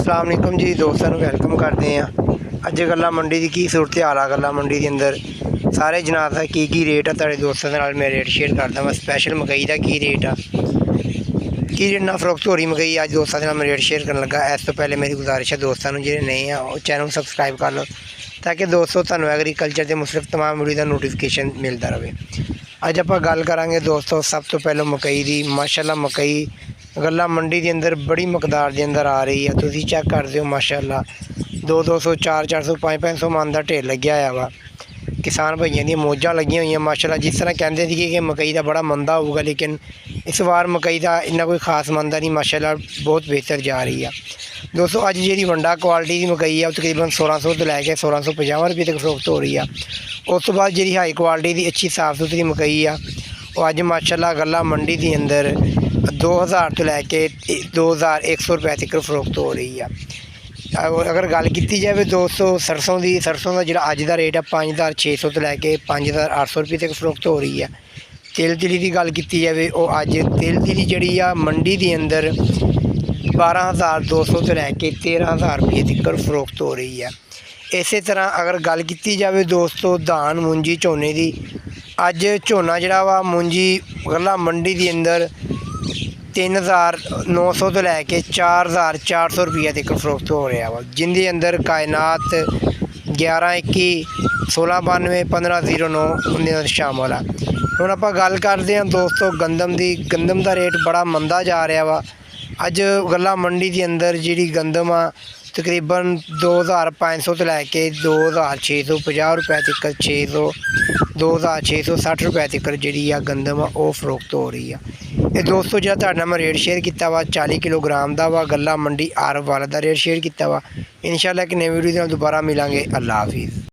अस्सलाम वालेकुम जी दोस्तों वैलकम करते हैं। अज गल्ला मंडी की सूरत हाल आ गल्ला मंडी के अंदर सारे जनाब का की रेट है तेरे दोस्तों के नाल मैं रेट शेयर करता मैं स्पैशल मकई का की रेट आ की रेट ना फरोख्त हो रही मकई अज दोस्तों के नाल मैं रेट शेयर करने लगा। इस तो पहले मेरी गुजारिश है दोस्तों जो नहीं है वो चैनल सबसक्राइब कर लो ताकि दोस्तों तुहानू एग्रीकल्चर के मुख्तलिफ तमाम वीडियो का नोटिफिकेशन मिलता रहे। अज आप गल करांगे दोस्तों सब तो पहले मकई की। माशाअल्लाह मकई गल्ला मंडी के अंदर बड़ी मकदार के अंदर आ रही है। तुसीं चेक कर दो माशाअल्लाह 200 400 500 मन का ढेर लग्या होया वा। किसान भाइयों दी मौजां लगियां हुई माशाअल्लाह। जिस तरह कहते थे कि मकई का बड़ा मंदा होगा लेकिन इस बार मकई का इन्ना कोई खास मंदा नहीं माशाअल्लाह बहुत बेहतर जा रही है। दोस्तों अज जी वंडा क्वालिटी की मकई है तकरीबन 1600 तो लैके 1650 रुपये तक फरोख्त हो रही है। उस तो बाद जी हाई क्वालिटी की अच्छी साफ सुथरी मकई आ वो अज माशाअल्लाह गल्ला मंडी के अंदर 2000 तो लैके 2100 रुपये तक फरोख्त हो रही है। अगर गल की जाए दोस्तों सरसों का जो अज का रेट है 5600 तो लैके 5800 रुपये तक फरोख्त हो रही है। तिल तिली की गल की जाए वो अज तिल तिली जी मंडी के अंदर 12200 तो लैके 13000 रुपये तक फरोख्त हो रही है। इस तरह अगर गल की जाए दोस्तों धान मुंजी झोने की अज झोना जड़ा वा मुंजी गल्ला मंडी के अंदर 3900 तो लैके 4400 रुपये तक फरोख्त हो रहा वा। जिंदे अंदर कायनात 1121 1692 1509 उन्हें शामिल है। हुण आपां गल करते हैं दोस्तों गंदम की। गंदम का रेट बड़ा मंदा जा रहा वा। अज गल्ला मंडी के अंदर जी गंदम आ तकरीबन 2500 तो लैके 2650 रुपये तक 2660 रुपये तक जी गंदम आ वो फरोख्त हो रही है। ये दोस्तों जो तुहाडे नाल मैं रेट शेयर किया वा 40 किलोग्राम का वा गल्ला मंडी आर वाला का रेट शेयर किया वा। इंशाअल्लाह एक नई वीडियो दोबारा मिलांगे। अल्लाह हाफिज़।